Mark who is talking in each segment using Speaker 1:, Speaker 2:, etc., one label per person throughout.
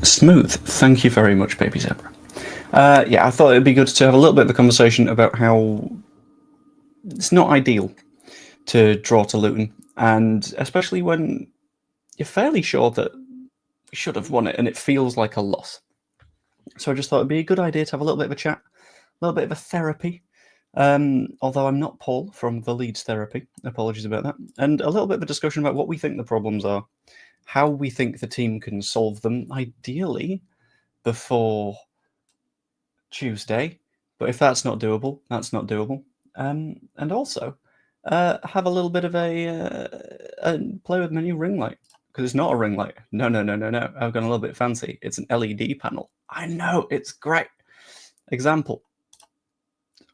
Speaker 1: Smooth. Thank you very much, Baby Zebra. Yeah, I thought it'd be good to have a little bit of a conversation about how it's not ideal to draw to Luton, and especially when you're fairly sure that we should have won it and it feels like a loss. So I just thought it'd be a good idea to have a little bit of a chat, a little bit of a therapy. Although I'm not Paul from the Leeds Therapy, apologies about that, and a little bit of a discussion about what we think the problems are, how we think the team can solve them, ideally before Tuesday. But if that's not doable, that's not doable. And also have a little bit of a play with my new ring light, because it's not a ring light. No. I've gone a little bit fancy. It's an LED panel. I know, it's great. Example.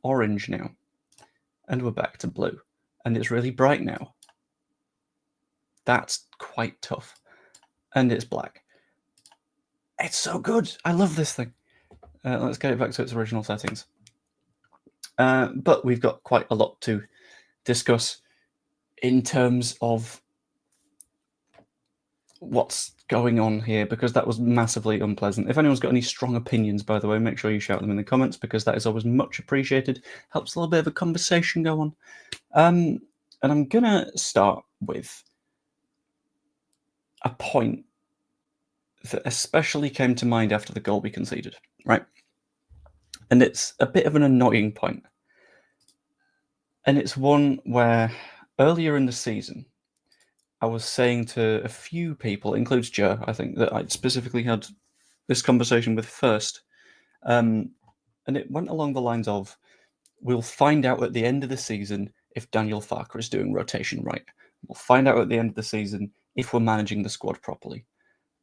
Speaker 1: Orange now. And we're back to blue. And it's really bright now. That's quite tough. And it's black. It's so good. I love this thing. Let's get it back to its original settings. But we've got quite a lot to discuss in terms of what's going on here, because that was massively unpleasant. If anyone's got any strong opinions, by the way, make sure you shout them in the comments, because that is always much appreciated. Helps a little bit of a conversation go on. And I'm going to start with a point that especially came to mind after the goal we conceded, right? And it's a bit of an annoying point. And it's one where earlier in the season, I was saying to a few people, includes Joe, I think, that I specifically had this conversation with first. And it went along the lines of, we'll find out at the end of the season if Daniel Farke is doing rotation right. We'll find out at the end of the season if we're managing the squad properly.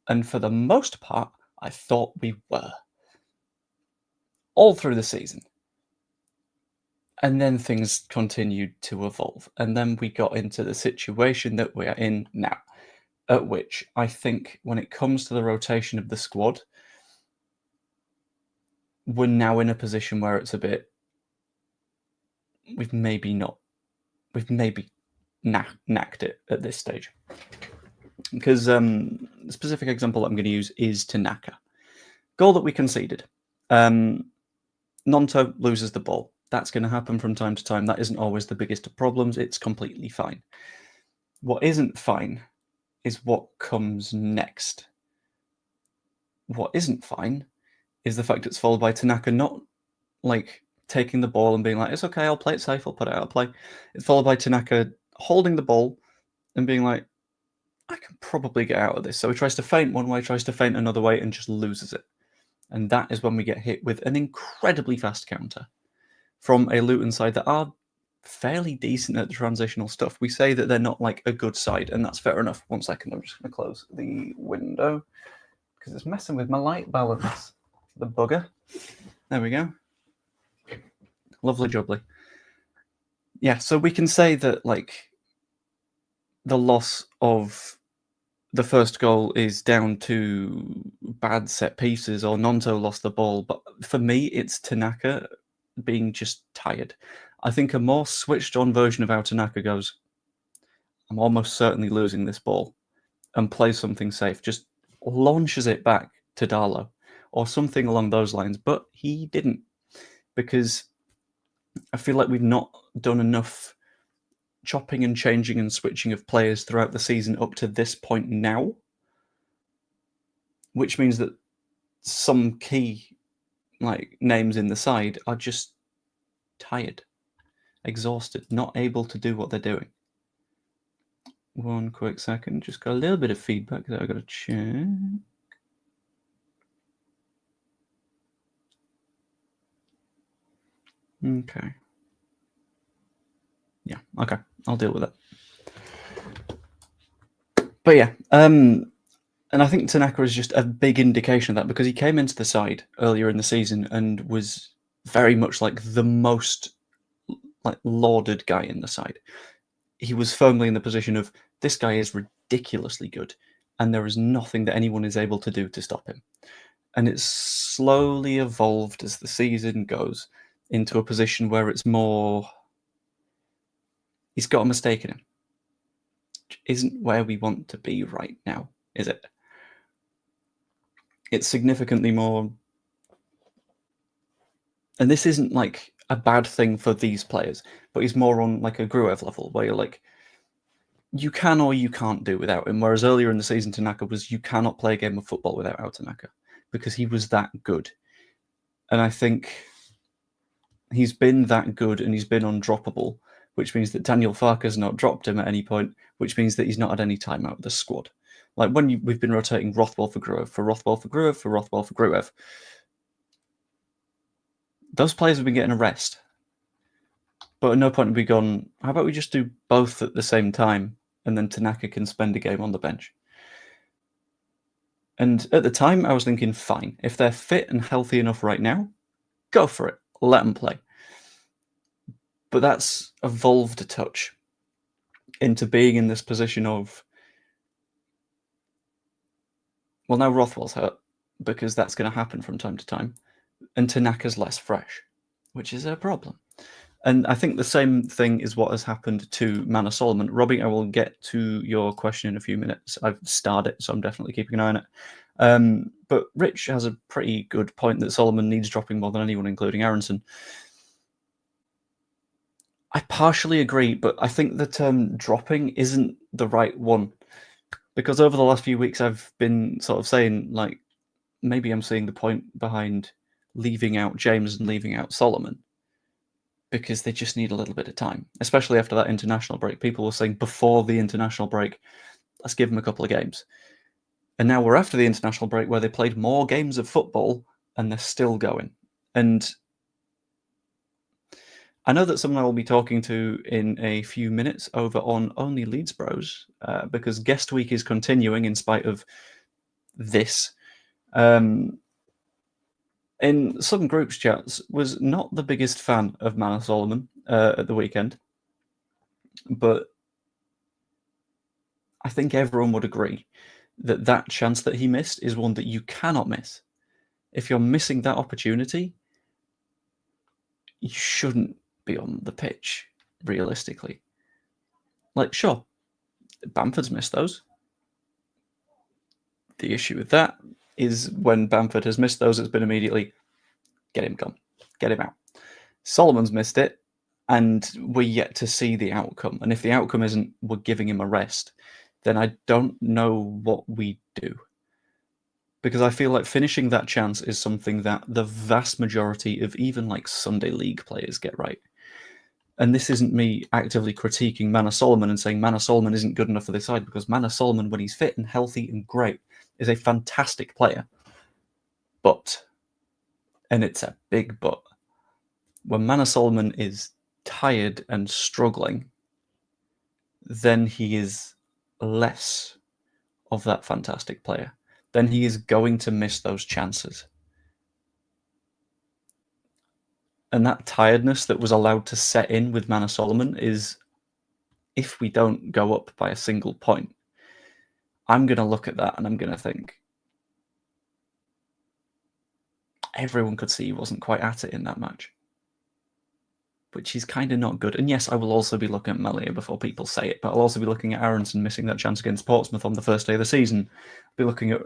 Speaker 1: And for the most part, I thought we were. All through the season. And then things continued to evolve. And then we got into the situation that we are in now, at which I think when it comes to the rotation of the squad, we're now in a position where it's a bit, we've maybe knacked it at this stage. Because the specific example I'm going to use is Tanaka. Goal that we conceded. Nonto loses the ball. That's going to happen from time to time. That isn't always the biggest of problems. It's completely fine. What isn't fine is what comes next. What isn't fine is the fact it's followed by Tanaka not like taking the ball and being like, it's okay, I'll play it safe, I'll put it out of play. It's followed by Tanaka holding the ball and being like, I can probably get out of this. So he tries to feint one way, tries to feint another way, and just loses it. And that is when we get hit with an incredibly fast counter from a Luton side that are fairly decent at the transitional stuff. We say that they're not like a good side, and that's fair enough. 1 second, I'm just going to close the window because it's messing with my light balance. The bugger. There we go. Lovely jubbly. Yeah, so we can say that like the loss of the first goal is down to bad set pieces or Nonto lost the ball, but for me, it's Tanaka being just tired. I think a more switched on version of how Tanaka goes, I'm almost certainly losing this ball, and plays something safe, just launches it back to Darlow or something along those lines, but he didn't, because I feel like we've not done enough chopping and changing and switching of players throughout the season up to this point now, which means that some key like names in the side are just tired, exhausted, not able to do what they're doing. 1 quick second, just got a little bit of feedback that I got to check. Okay. Yeah, okay, I'll deal with it. But yeah, and I think Tanaka is just a big indication of that, because he came into the side earlier in the season and was very much like the most like lauded guy in the side. He was firmly in the position of, this guy is ridiculously good, and there is nothing that anyone is able to do to stop him. And it's slowly evolved as the season goes into a position where it's more, he's got a mistake in him. Which isn't where we want to be right now, is it? it's significantly more. And this isn't like a bad thing for these players, but he's more on like a Gruev level where you're like, you can or you can't do without him. Whereas earlier in the season, Tanaka was, you cannot play a game of football without Tanaka because he was that good. And I think he's been that good and he's been undroppable, which means that Daniel Farke has not dropped him at any point, which means that he's not had any time out of the squad. Like when we've been rotating Rothwell for Gruev, for Rothwell for Gruev, for Rothwell for Gruev, those players have been getting a rest. But at no point have we gone, how about we just do both at the same time and then Tanaka can spend a game on the bench? And at the time, I was thinking, fine, if they're fit and healthy enough right now, go for it, let them play. But that's evolved a touch into being in this position of, well, now Rothwell's hurt, because that's going to happen from time to time, and Tanaka's less fresh, which is a problem. And I think the same thing is what has happened to Manor Solomon. Robbie, I will get to your question in a few minutes. I've starred it, so I'm definitely keeping an eye on it. But Rich has a pretty good point that Solomon needs dropping more than anyone, including Aronson. I partially agree, but I think the term dropping isn't the right one. Because over the last few weeks, I've been sort of saying, like, maybe I'm seeing the point behind leaving out James and leaving out Solomon. Because they just need a little bit of time, especially after that international break. People were saying before the international break, let's give them a couple of games. And now we're after the international break where they played more games of football and they're still going. And I know that someone I will be talking to in a few minutes over on Only Leeds Bros, because guest week is continuing in spite of this. In some groups chats, was not the biggest fan of Manor Solomon at the weekend, but I think everyone would agree that that chance that he missed is one that you cannot miss. If you're missing that opportunity, you shouldn't be on the pitch, realistically. Like, sure, Bamford's missed those. The issue with that is when Bamford has missed those, it's been immediately, get him gone, get him out. Solomon's missed it, and we're yet to see the outcome. And if the outcome isn't we're giving him a rest, then I don't know what we do. Because I feel like finishing that chance is something that the vast majority of even like Sunday League players get right. And this isn't me actively critiquing Manor Solomon and saying Manor Solomon isn't good enough for this side, because Manor Solomon, when he's fit and healthy and great, is a fantastic player. But, and it's a big but, when Manor Solomon is tired and struggling, then he is less of that fantastic player. Then he is going to miss those chances. And that tiredness that was allowed to set in with Manor Solomon is, if we don't go up by a single point, I'm going to look at that and I'm going to think, everyone could see he wasn't quite at it in that match. Which is kind of not good. And yes, I will also be looking at Malia before people say it, but I'll also be looking at Aronson missing that chance against Portsmouth on the first day of the season. I'll be looking at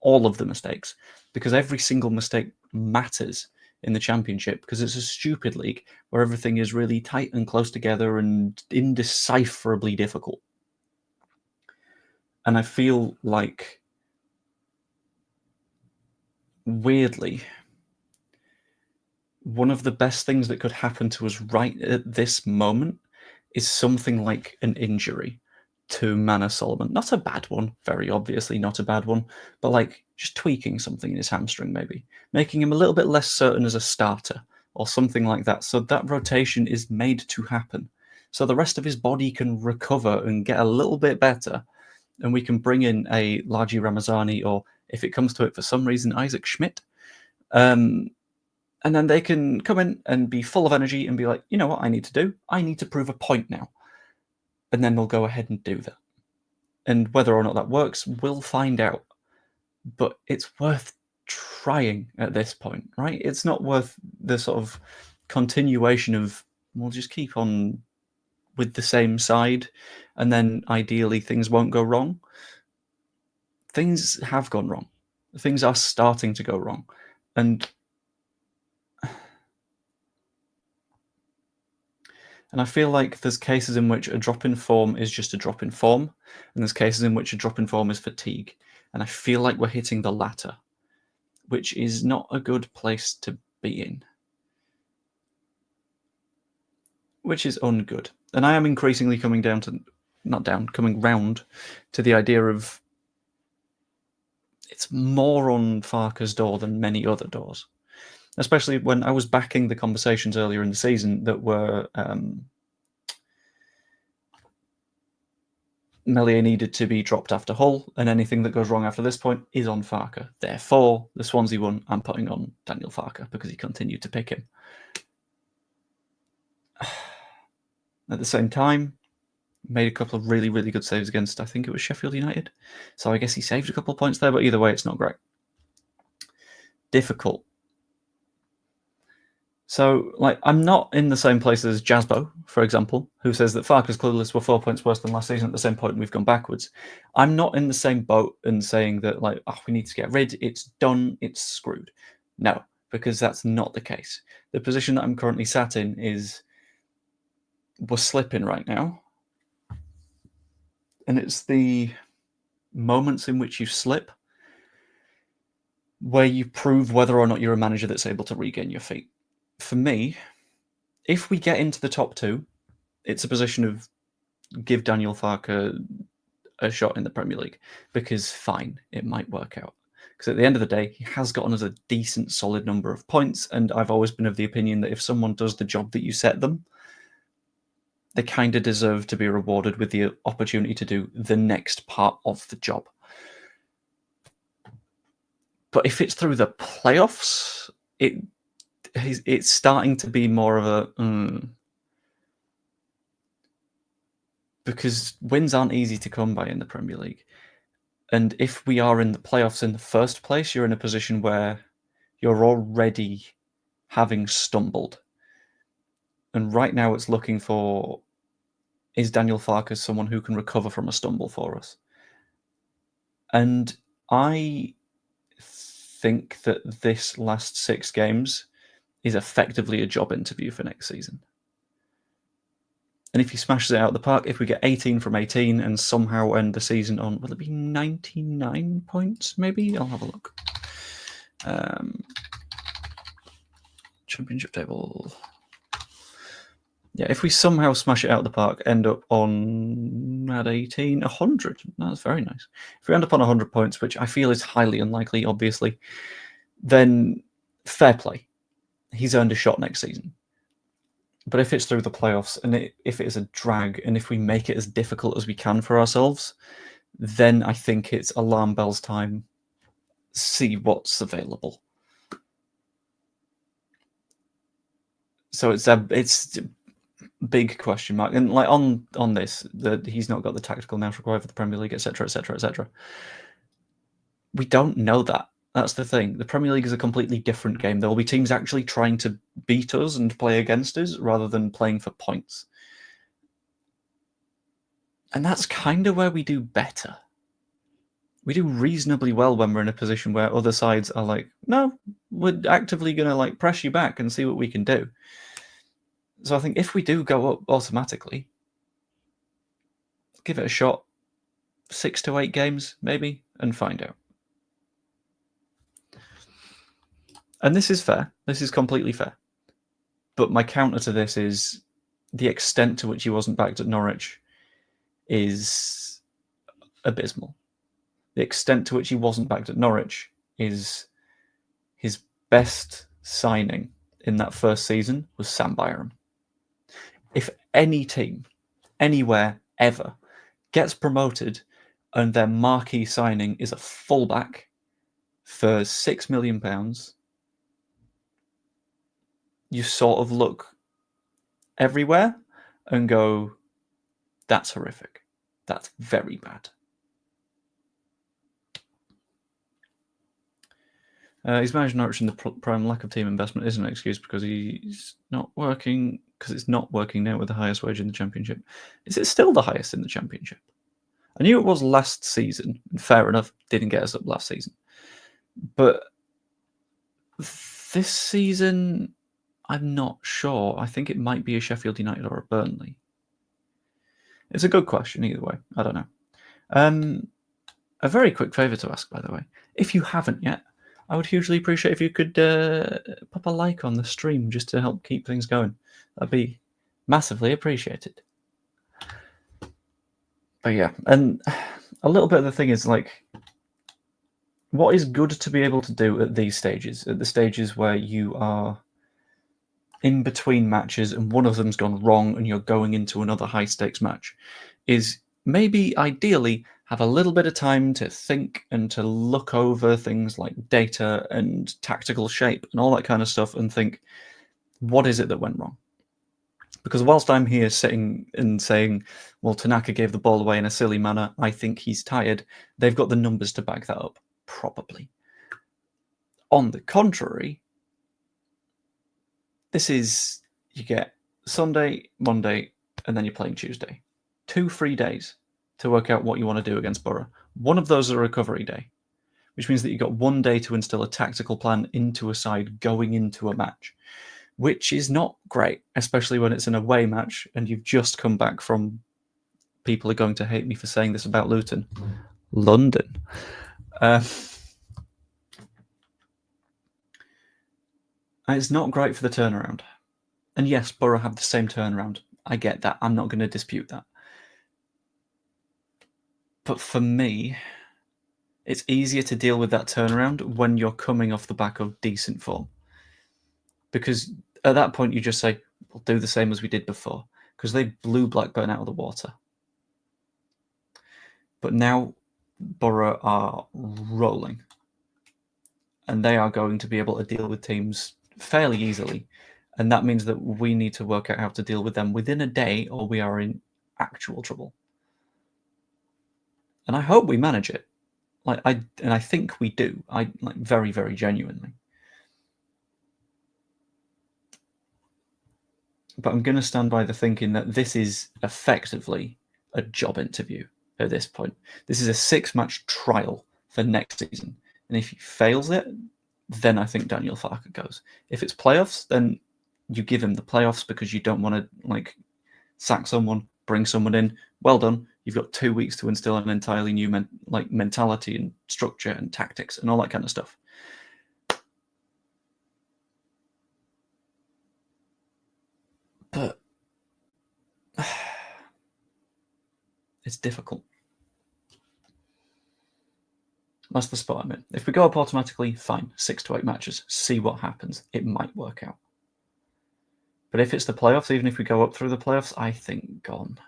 Speaker 1: all of the mistakes, because every single mistake matters in the Championship, because it's a stupid league where everything is really tight and close together and indecipherably difficult. And I feel like, weirdly, one of the best things that could happen to us right at this moment is something like an injury to Manor Solomon. Not a bad one, very obviously not a bad one, but like just tweaking something in his hamstring maybe, making him a little bit less certain as a starter or something like that, so that rotation is made to happen, so the rest of his body can recover and get a little bit better, and we can bring in a Laji Ramazani, or if it comes to it for some reason, Isaac Schmidt. And then they can come in and be full of energy and be like, you know what I need to do? I need to prove a point now. And then they'll go ahead and do that. And whether or not that works, we'll find out. But it's worth trying at this point, right? It's not worth the sort of continuation of, we'll just keep on with the same side, and then ideally things won't go wring things have gone wrong. Things are starting to go wrong. And I feel like there's cases in which a drop in form is just a drop in form, and there's cases in which a drop in form is fatigue. And I feel like we're hitting the latter, which is not a good place to be in. Which is ungood. And I am increasingly coming round to the idea of it's more on Farke's door than many other doors. Especially when I was backing the conversations earlier in the season that were Meslier needed to be dropped after Hull, and anything that goes wrong after this point is on Farke. Therefore, the Swansea one I'm putting on Daniel Farke because he continued to pick him. At the same time, made a couple of really, really good saves against, I think it was Sheffield United. So I guess he saved a couple of points there, but either way, it's not great. Difficult. So, I'm not in the same place as Jasbo, for example, who says that Farke's clueless were 4 points worse than last season. At the same point, we've gone backwards. I'm not in the same boat and saying that, we need to get rid, it's done, it's screwed. No, because that's not the case. The position that I'm currently sat in is we're slipping right now. And it's the moments in which you slip where you prove whether or not you're a manager that's able to regain your feet. For me, if we get into the top two, it's a position of give Daniel Farke a shot in the Premier League, because fine, it might work out. Because at the end of the day, he has gotten us a decent, solid number of points, and I've always been of the opinion that if someone does the job that you set them, they kind of deserve to be rewarded with the opportunity to do the next part of the job. But if it's through the playoffs, it's starting to be more of a because wins aren't easy to come by in the Premier League. And if we are in the playoffs in the first place, you're in a position where you're already having stumbled. And right now it's looking for, is Daniel Farke someone who can recover from a stumble for us? And I think that this last 6 games is effectively a job interview for next season. And if he smashes it out of the park, if we get 18 from 18 and somehow end the season on, will it be 99 points maybe? I'll have a look. Championship table. Yeah, if we somehow smash it out of the park, end up on, at 18, 100. That's very nice. If we end up on 100 points, which I feel is highly unlikely, obviously, then fair play. He's earned a shot next season. But if it's through the playoffs, and if it is a drag, and if we make it as difficult as we can for ourselves, then I think it's alarm bells time. See what's available. So it's a big question mark, and on this, that he's not got the tactical nous required for the Premier League, etc., etc., etc. We don't know that. That's the thing. The Premier League is a completely different game. There will be teams actually trying to beat us and play against us rather than playing for points. And that's kind of where we do better. We do reasonably well when we're in a position where other sides are like, no, we're actively going to press you back and see what we can do. So I think if we do go up automatically, give it a shot, 6 to 8 games maybe, and find out. And this is fair. This is completely fair. But my counter to this is the extent to which he wasn't backed at Norwich is abysmal. The extent to which he wasn't backed at Norwich is his best signing in that first season was Sam Byram. If any team, anywhere, ever, gets promoted and their marquee signing is a fullback for £6 million, you sort of look everywhere and go, that's horrific. That's very bad. He's managed Norwich in the prime. Lack of team investment isn't an excuse because he's not working, because it's not working now with the highest wage in the Championship. Is it still the highest in the Championship? I knew it was last season, and fair enough, didn't get us up last season. But this season, I'm not sure. I think it might be a Sheffield United or a Burnley. It's a good question either way. I don't know. A very quick favour to ask, by the way. If you haven't yet, I would hugely appreciate if you could pop a like on the stream just to help keep things going. That'd be massively appreciated. But yeah, and a little bit of the thing is like, what is good to be able to do at these stages, at the stages where you are in between matches and one of them's gone wrong and you're going into another high stakes match, is maybe ideally have a little bit of time to think and to look over things like data and tactical shape and all that kind of stuff and think, what is it that went wrong? Because whilst I'm here sitting and saying, well, Tanaka gave the ball away in a silly manner, I think he's tired, they've got the numbers to back that up, probably. On the contrary, this is, you get Sunday, Monday, and then you're playing Tuesday. 2 free days to work out what you want to do against Borough. One of those is a recovery day, which means that you've got 1 day to instill a tactical plan into a side going into a match, which is not great, especially when it's an away match and you've just come back from, people are going to hate me for saying this about Luton, London. It's not great for the turnaround. And yes, Borough have the same turnaround. I get that. I'm not going to dispute that. But for me, it's easier to deal with that turnaround when you're coming off the back of decent form. Because at that point, you just say, we'll do the same as we did before. Because they blew Blackburn out of the water. But now, Borough are rolling. And they are going to be able to deal with teams fairly easily. And that means that we need to work out how to deal with them within a day, or we are in actual trouble. And I hope we manage it. I think we do. Very, very genuinely. But I'm going to stand by the thinking that this is effectively a job interview at this point. This is a 6-match trial for next season. And if he fails it, then I think Daniel Farke goes. If it's playoffs, then you give him the playoffs because you don't want to sack someone, bring someone in. Well done. You've got 2 weeks to instill an entirely new mentality and structure and tactics and all that kind of stuff. But it's difficult. That's the spot I'm in. If we go up automatically, fine. 6 to 8 matches. See what happens. It might work out. But if it's the playoffs, even if we go up through the playoffs, I think gone.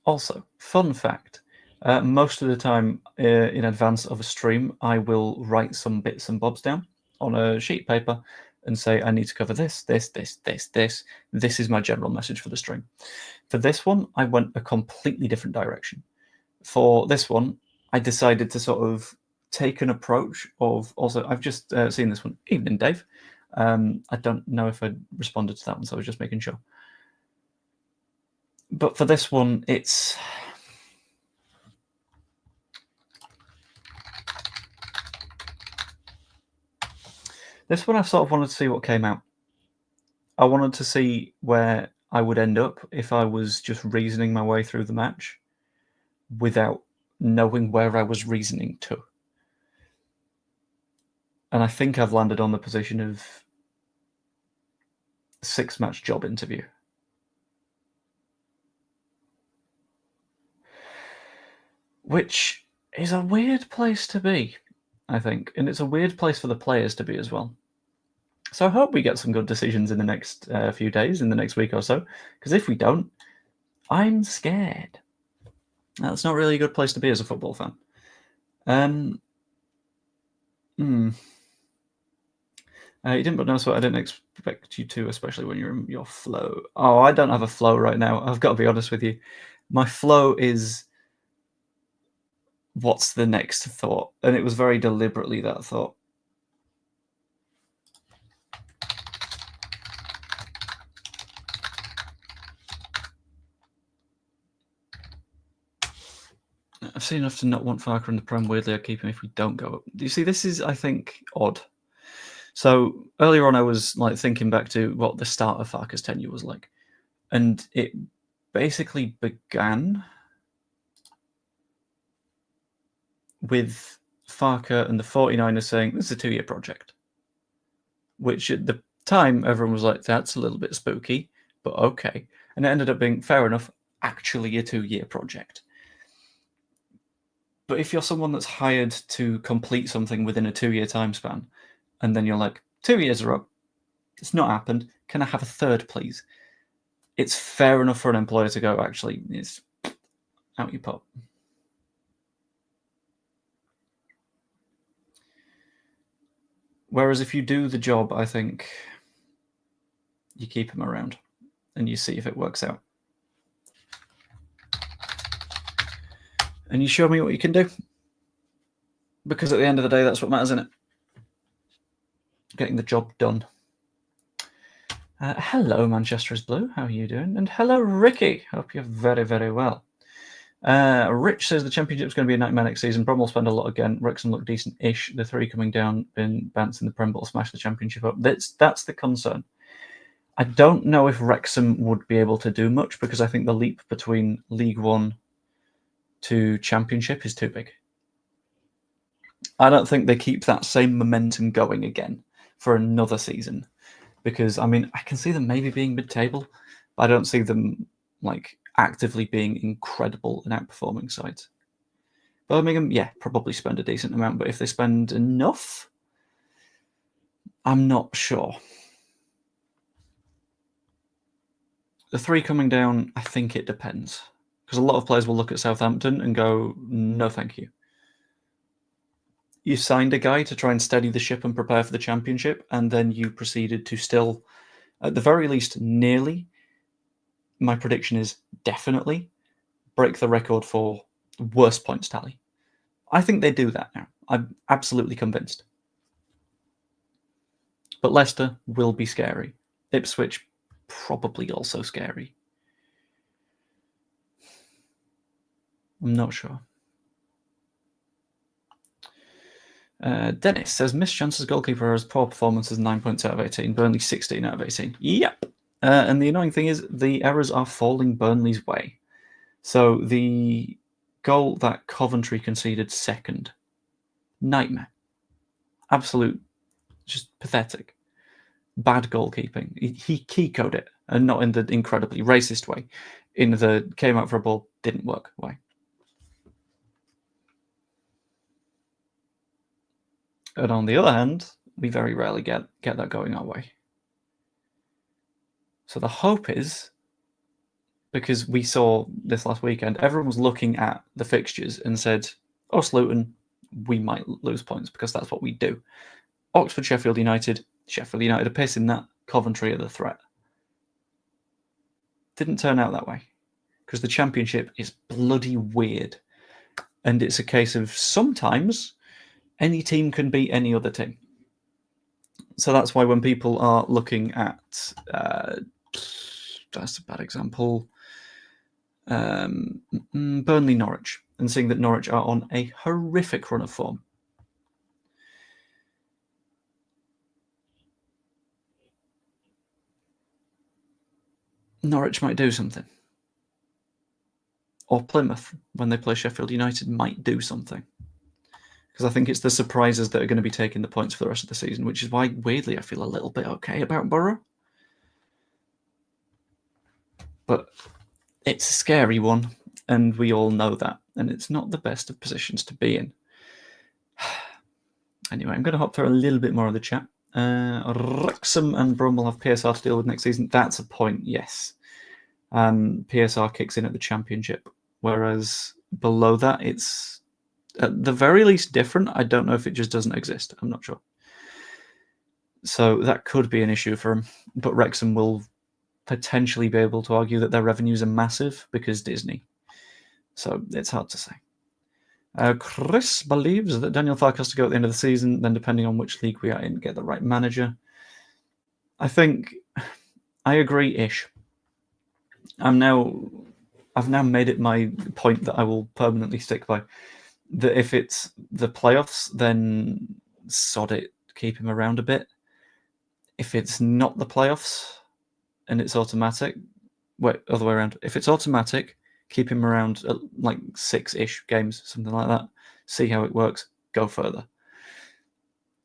Speaker 1: Also, fun fact. Most of the time in advance of a stream, I will write some bits and bobs down on a sheet of paper and say, I need to cover this, this, this, this, this. This is my general message for the stream. For this one, I went a completely different direction. For this one, I decided to sort of take an approach of, also, I've just seen this one. Evening, Dave. I don't know if I responded to that one, so I was just making sure. But for this one, it's... This one I sort of wanted to see what came out. I wanted to see where I would end up if I was just reasoning my way through the match without knowing where I was reasoning to. And I think I've landed on the position of 6-match job interview. Which is a weird place to be, I think. And it's a weird place for the players to be as well. So I hope we get some good decisions in the next few days, in the next week or so. Because if we don't, I'm scared. That's not really a good place to be as a football fan. You didn't but notice what I didn't expect you to, especially when you're in your flow. Oh, I don't have a flow right now. I've got to be honest with you. My flow is what's the next thought? And it was very deliberately that thought. I've seen enough to not want Farke in the Prem. Weirdly, I'd keep him if we don't go up. Do you see, this is, I think, odd. So earlier on, I was like thinking back to what the start of Farke's tenure was like. And it basically began with Farke and the 49ers saying, this is a 2-year project. Which at the time, everyone was like, that's a little bit spooky, but okay. And it ended up being, fair enough, actually a 2-year project. But if you're someone that's hired to complete something within a 2-year time span, and then you're like, 2 years are up, it's not happened, can I have a third, please? It's fair enough for an employer to go, actually, it's out you pop. Whereas if you do the job, I think you keep him around and you see if it works out. And you show me what you can do. Because at the end of the day, that's what matters, isn't it? Getting the job done. Hello, Manchester is Blue. How are you doing? And hello, Ricky. Hope you're very, very well. Rich says the Championship is going to be a nightmare next season. Brom will spend a lot again. Wrexham look decent-ish. The 3 coming down, Ben Bants in the Prem will smash the Championship up. That's the concern. I don't know if Wrexham would be able to do much because I think the leap between League One to Championship is too big. I don't think they keep that same momentum going again for another season because, I mean, I can see them maybe being mid-table, but I don't see them like actively being incredible and outperforming sides. Birmingham, yeah, probably spend a decent amount, but if they spend enough, I'm not sure. The 3 coming down, I think it depends. Because a lot of players will look at Southampton and go, no thank you. You signed a guy to try and steady the ship and prepare for the Championship, and then you proceeded to still, at the very least, nearly, my prediction is definitely, break the record for worst points tally. I think they do that now. I'm absolutely convinced. But Leicester will be scary. Ipswich, probably also scary. I'm not sure. Dennis says, missed chances goalkeeper has poor performances, 9 points out of 18. Burnley 16 out of 18. Yep. And the annoying thing is the errors are falling Burnley's way. So the goal that Coventry conceded second, nightmare. Absolute, just pathetic. Bad goalkeeping. He keycoded it, and not in the incredibly racist way. In the came out for a ball, didn't work way. And on the other hand, we very rarely get that going our way. So the hope is, because we saw this last weekend, everyone was looking at the fixtures and said, oh, Luton, we might lose points because that's what we do. Oxford, Sheffield United are pissing that. Coventry are the threat. Didn't turn out that way because the Championship is bloody weird. And it's a case of sometimes any team can beat any other team. So that's why when people are looking at, that's a bad example, Burnley Norwich, and seeing that Norwich are on a horrific run of form. Norwich might do something. Or Plymouth, when they play Sheffield United, might do something. Because I think it's the surprises that are going to be taking the points for the rest of the season, which is why, weirdly, I feel a little bit okay about Borough. But it's a scary one, and we all know that. And it's not the best of positions to be in. Anyway, I'm going to hop through a little bit more of the chat. Wrexham and Brum will have PSR to deal with next season. That's a point, yes. PSR kicks in at the Championship, whereas below that, it's at the very least different. I don't know if it just doesn't exist. I'm not sure. So that could be an issue for them. But Wrexham will potentially be able to argue that their revenues are massive because Disney. So it's hard to say. Chris believes that Daniel Farke has to go at the end of the season, then depending on which league we are in, get the right manager. I think I agree-ish. I'm now I've now made it my point that I will permanently stick by. That if it's the playoffs, then sod it, keep him around a bit. If it's not the playoffs and it's automatic, other way around. If it's automatic, keep him around like 6-ish games, something like that. See how it works. Go further.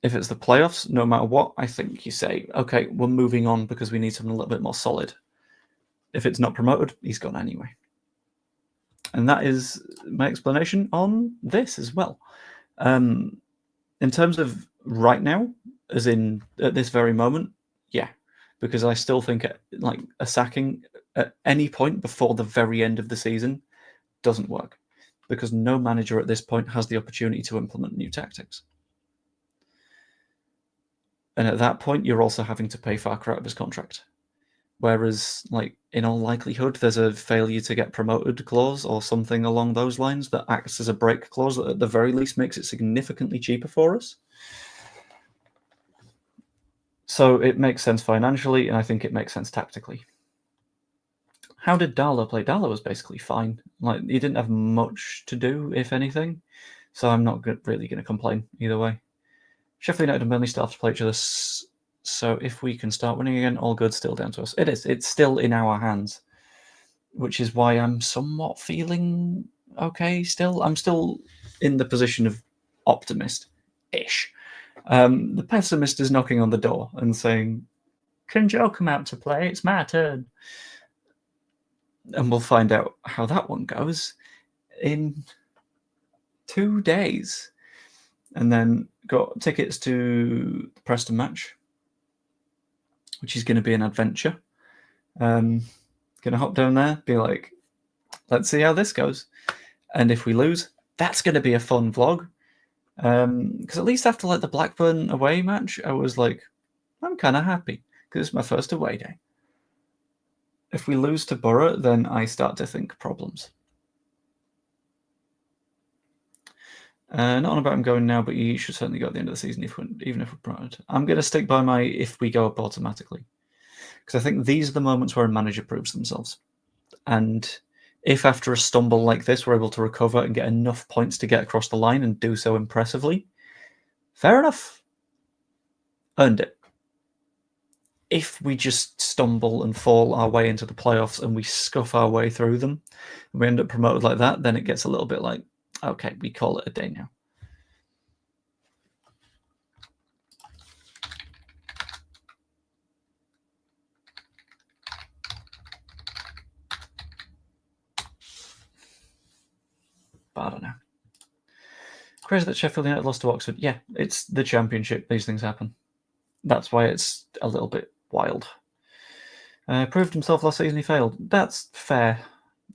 Speaker 1: If it's the playoffs, no matter what, I think you say, okay, we're moving on because we need something a little bit more solid. If it's not promoted, he's gone anyway. And that is my explanation on this as well. In terms of right now, as in at this very moment, yeah, because I still think like a sacking at any point before the very end of the season doesn't work, because no manager at this point has the opportunity to implement new tactics. And at that point, you're also having to pay Farke out of his contract. Whereas, like, in all likelihood, there's a failure to get promoted clause or something along those lines that acts as a break clause that at the very least makes it significantly cheaper for us. So it makes sense financially, and I think it makes sense tactically. How did Darlow play? Darlow was basically fine. Like, he didn't have much to do, if anything. So I'm not really going to complain either way. Sheffield United and Burnley still have to play each other. So if we can start winning again, all good, still down to us. It is. It's still in our hands, which is why I'm somewhat feeling okay still. I'm still in the position of optimist-ish. The pessimist is knocking on the door and saying, can Joe come out to play? It's my turn. And we'll find out how that one goes in 2 days. And then got tickets to the Preston match, which is going to be an adventure. Going to hop down there, be like, let's see how this goes. And if we lose, that's going to be a fun vlog. Because at least after like the Blackburn away match, I was like, I'm kind of happy because it's my first away day. If we lose to Borough, then I start to think problems. Not on about him going now, but you should certainly go at the end of the season, even if we're promoted. I'm going to stick by my if we go up automatically. Because I think these are the moments where a manager proves themselves. And if after a stumble like this, we're able to recover and get enough points to get across the line and do so impressively, fair enough. Earned it. If we just stumble and fall our way into the playoffs and we scuff our way through them, and we end up promoted like that, then it gets a little bit like, okay, we call it a day now. But I don't know. Crazy that Sheffield United lost to Oxford. Yeah, it's the Championship. These things happen. That's why it's a little bit wild. Proved himself last season, he failed. That's fair.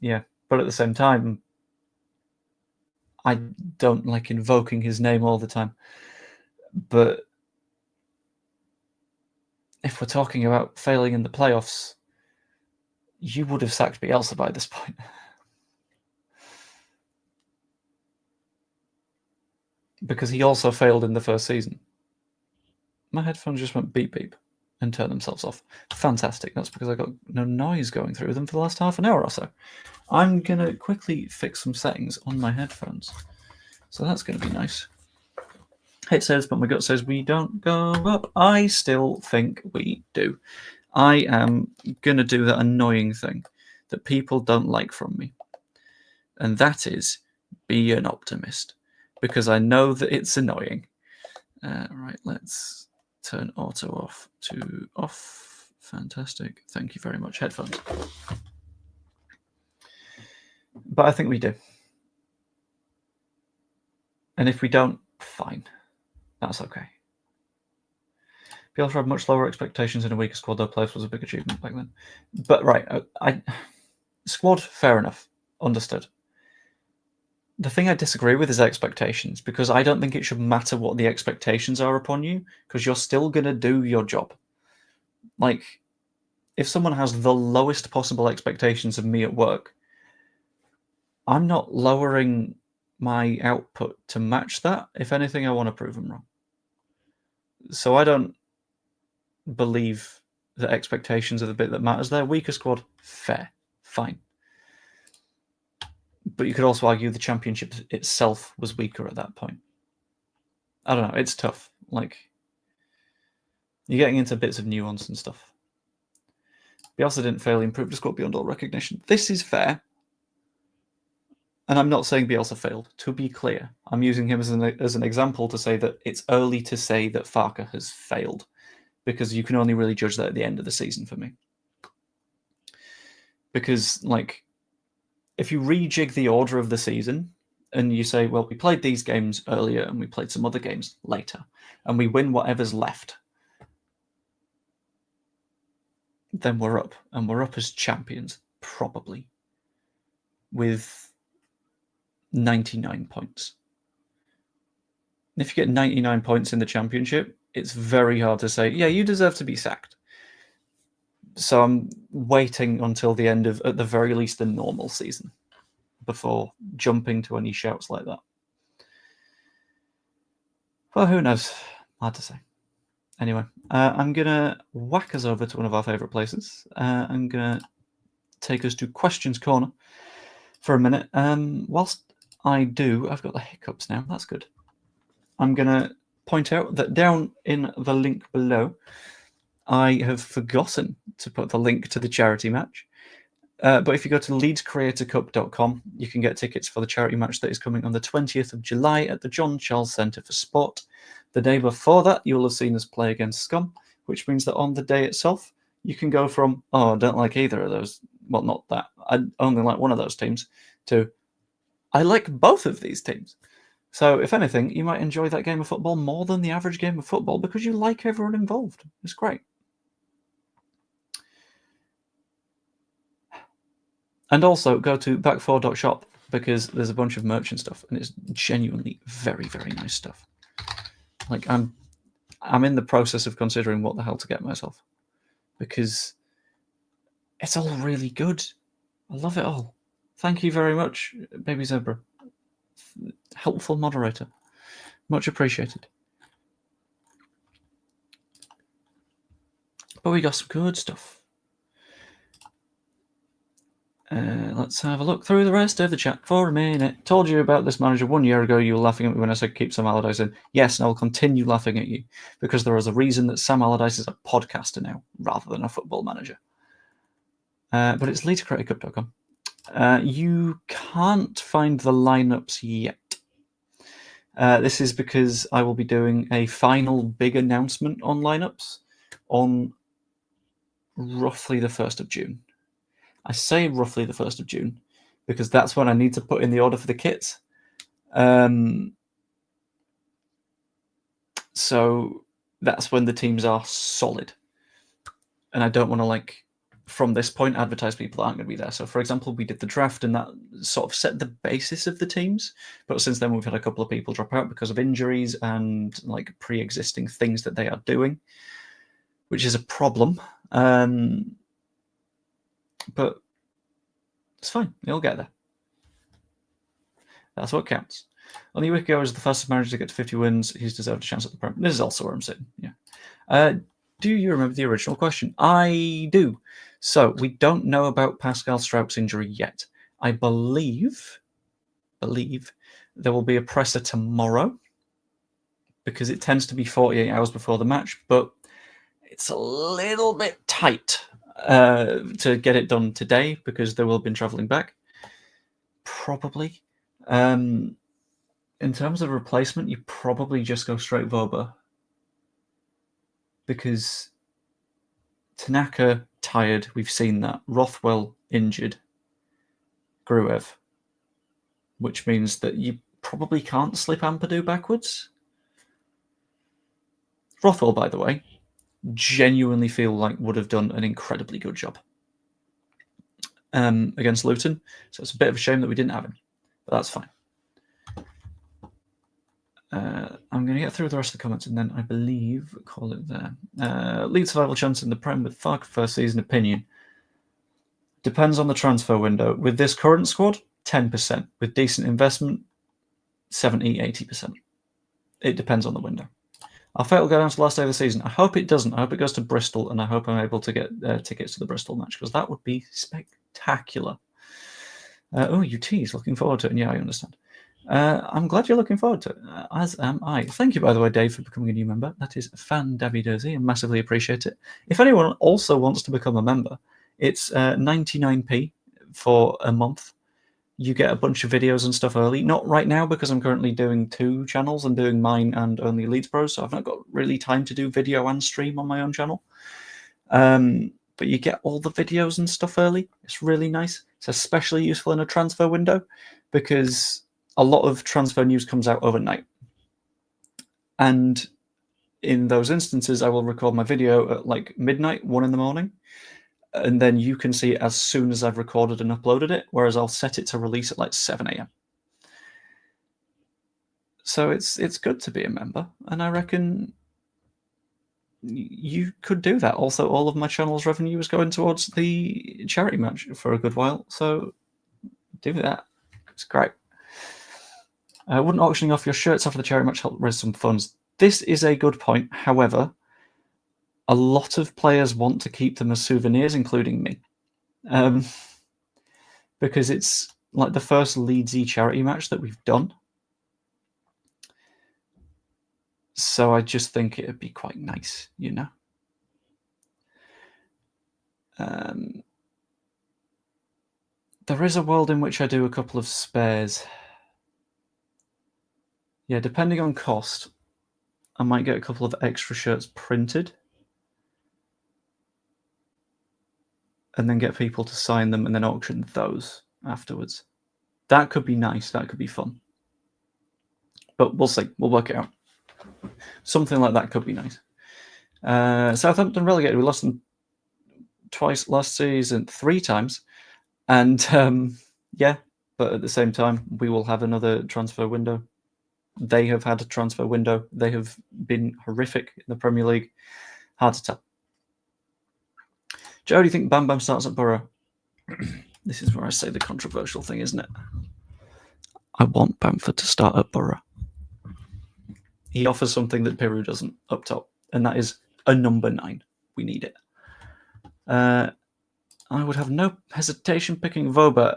Speaker 1: Yeah, but at the same time, I don't like invoking his name all the time. But if we're talking about failing in the playoffs, you would have sacked Bielsa by this point. Because he also failed in the first season. My headphones just went beep beep and turned themselves off. Fantastic. That's because I got no noise going through them for the last half an hour or so. I'm going to quickly fix some settings on my headphones. So that's going to be nice. It says, but my gut says we don't go up. I still think we do. I am going to do that annoying thing that people don't like from me. And that is be an optimist. Because I know that it's annoying. Right, let's turn auto off to off. Fantastic. Thank you very much, headphones. But I think we do. And if we don't, fine. That's okay. Bielsa had much lower expectations in a weaker squad, though playoffs was a big achievement back then. But right, squad, fair enough. Understood. The thing I disagree with is expectations, because I don't think it should matter what the expectations are upon you, because you're still going to do your job. Like, if someone has the lowest possible expectations of me at work, I'm not lowering my output to match that. If anything, I want to prove them wrong. So I don't believe that expectations are the bit that matters there. Weaker squad, fair, fine. But you could also argue the Championship itself was weaker at that point. I don't know. It's tough. Like, you're getting into bits of nuance and stuff. Bielsa didn't fail. He improved the squad beyond all recognition. This is fair. And I'm not saying Bielsa failed. To be clear, I'm using him as an example to say that it's early to say that Farke has failed, because you can only really judge that at the end of the season for me. Because, like, if you rejig the order of the season and you say, well, we played these games earlier and we played some other games later, and we win whatever's left, then we're up. And we're up as champions, probably, with 99 points. And if you get 99 points in the Championship, it's very hard to say, yeah, you deserve to be sacked. So I'm waiting until the end of, at the very least, the normal season before jumping to any shouts like that. Well, who knows? Hard to say. Anyway, I'm going to whack us over to one of our favourite places. I'm going to take us to Questions Corner for a minute. Whilst I do, I've got the hiccups now. That's good. I'm going to point out that down in the link below, I have forgotten to put the link to the charity match. But if you go to leedscreatorcup.com, you can get tickets for the charity match that is coming on the 20th of July at the John Charles Centre for Sport. The day before that, you'll have seen us play against Scum, which means that on the day itself, you can go from, oh, I don't like either of those, well, not that, I only like one of those teams, to, I like both of these teams. So, if anything, you might enjoy that game of football more than the average game of football because you like everyone involved. It's great. And also, go to back4.shop because there's a bunch of merch and stuff, and it's genuinely very, very nice stuff. Like, I'm in the process of considering what the hell to get myself because it's all really good. I love it all. Thank you very much, Baby Zebra. Helpful moderator. Much appreciated. But we got some good stuff. Let's have a look through the rest of the chat for a minute. Told you about this manager 1 year ago. You were laughing at me when I said keep Sam Allardyce in. Yes, and I will continue laughing at you because there is a reason that Sam Allardyce is a podcaster now rather than a football manager. But it's leedscreatorcup.com. You can't find the lineups yet. This is because I will be doing a final big announcement on lineups on roughly the 1st of June. I say roughly the 1st of June because that's when I need to put in the order for the kits. So that's when the teams are solid. And I don't want to, like, from this point, advertise people that aren't going to be there. So, for example, we did the draft and that sort of set the basis of the teams. But since then, we've had a couple of people drop out because of injuries and, like, pre-existing things that they are doing, which is a problem. But it's fine. You'll get there. That's what counts. Only Wicko is the fastest manager to get to 50 wins. He's deserved a chance at the Prem. This is also where I'm sitting. Yeah. Do you remember the original question? I do. So we don't know about Pascal Stroup's injury yet. I believe there will be a presser tomorrow because it tends to be 48 hours before the match, but it's a little bit tight to get it done today because they will have been travelling back. Probably. In terms of replacement, you probably just go straight Voba because Tanaka tired, we've seen that. Rothwell injured. Gruev, which means that you probably can't slip Ampadu backwards. Rothwell, by the way, genuinely feel like would have done an incredibly good job against Luton. So it's a bit of a shame that we didn't have him, but that's fine. I'm going to get through the rest of the comments and then I believe call it there. Lead survival chance in the Prem with Farke first season opinion. Depends on the transfer window. With this current squad, 10%. With decent investment, 70, 80%. It depends on the window. Our fate will go down to the last day of the season. I hope it doesn't. I hope it goes to Bristol and I hope I'm able to get tickets to the Bristol match because that would be spectacular. Oh, you tease. Looking forward to it. And yeah, I understand. I'm glad you're looking forward to it, as am I. Thank you, by the way, Dave, for becoming a new member. That is fan-dabby-dozy, and massively appreciate it. If anyone also wants to become a member, it's 99p for a month. You get a bunch of videos and stuff early. Not right now, because I'm currently doing 2 channels. I'm doing mine and only Leeds Bros, so I've not got really time to do video and stream on my own channel. But you get all the videos and stuff early. It's really nice. It's especially useful in a transfer window, because a lot of transfer news comes out overnight. And in those instances, I will record my video at like midnight, 1 in the morning, and then you can see it as soon as I've recorded and uploaded it, whereas I'll set it to release at like 7 a.m. So it's good to be a member, and I reckon you could do that. Also, all of my channel's revenue is going towards the charity match for a good while, so do that. It's great. Wouldn't auctioning off your shirts after the charity match help raise some funds? This is a good point. However, a lot of players want to keep them as souvenirs, including me, because it's like the first Leedsy charity match that we've done. So I just think it'd be quite nice, you know. There is a world in which I do a couple of spares. Yeah, depending on cost, I might get a couple of extra shirts printed and then get people to sign them and then auction those afterwards. That could be nice. That could be fun. But we'll see. We'll work it out. Something like that could be nice. Southampton relegated. We lost them twice last season, 3 times. And yeah, but at the same time, we will have another transfer window. They have had a transfer window. They have been horrific in the Premier League. Hard to tell. Joe, do you think Bam Bam starts at Borough? This is where I say the controversial thing, isn't it? I want Bamford to start at Borough. He offers something that Peru doesn't up top, and that is a number 9. We need it. I would have no hesitation picking Voba.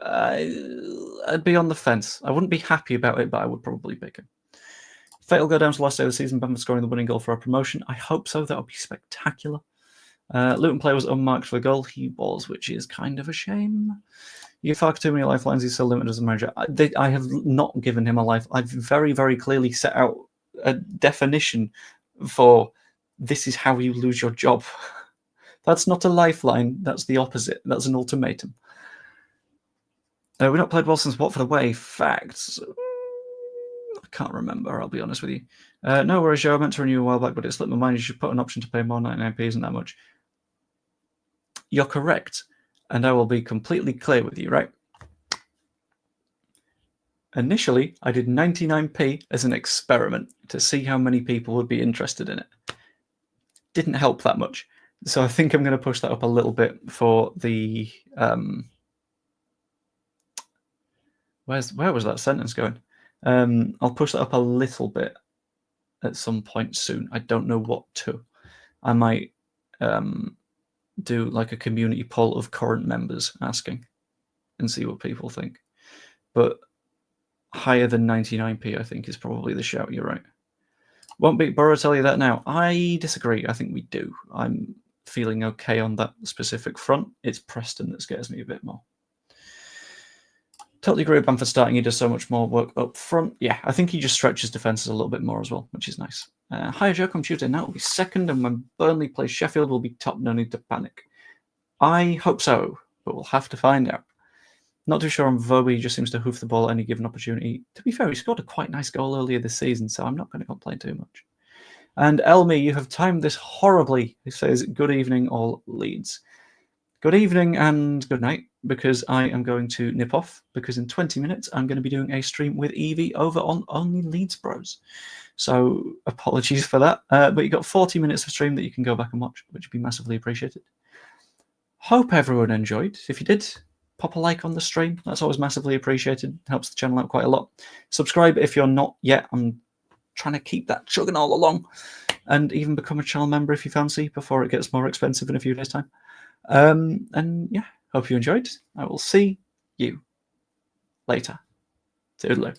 Speaker 1: I'd be on the fence. I wouldn't be happy about it, but I would probably pick him. Fate will go down to the last day of the season. Bamford scoring the winning goal for our promotion. I hope so. That would be spectacular. Luton player was unmarked for the goal. He was, which is kind of a shame. You give Farke too many lifelines. He's so limited as a manager. I have not given him a life. I've very, very clearly set out a definition for this is how you lose your job. That's not a lifeline. That's the opposite. That's an ultimatum. We've not played well since Watford away. Facts. I can't remember, I'll be honest with you. No worries, Joe. I meant to renew a while back, but it slipped my mind. You should put an option to pay more. 99p isn't that much. You're correct. And I will be completely clear with you, right? Initially, I did 99p as an experiment to see how many people would be interested in it. Didn't help that much. So I think I'm going to push that up a little bit for the... where was that sentence going? I'll push that up a little bit at some point soon. I don't know what to. I might do like a community poll of current members asking and see what people think. But higher than 99p, I think, is probably the shout. You're right. Won't beat Borough, tell you that now. I disagree. I think we do. I'm feeling okay on that specific front. It's Preston that scares me a bit more. Totally agree with Bamford starting. He does so much more work up front. Yeah, I think he just stretches defences a little bit more as well, which is nice. Higher joke on Tuesday night will be second, and when Burnley plays Sheffield, we'll be top. No need to panic. I hope so, but we'll have to find out. Not too sure on Voby. He just seems to hoof the ball at any given opportunity. To be fair, he scored a quite nice goal earlier this season, so I'm not going to complain too much. And Elmi, you have timed this horribly. He says, good evening, all Leeds. Good evening and good night, because I am going to nip off, because in 20 minutes I'm going to be doing a stream with Evie over on Only Leeds Bros. So apologies for that, but you've got 40 minutes of stream that you can go back and watch, which would be massively appreciated. Hope everyone enjoyed. If you did, pop a like on the stream. That's always massively appreciated. Helps the channel out quite a lot. Subscribe if you're not yet. I'm trying to keep that chugging all along, and even become a channel member if you fancy before it gets more expensive in a few days' time. And yeah, hope you enjoyed. I will see you later. Toodaloo.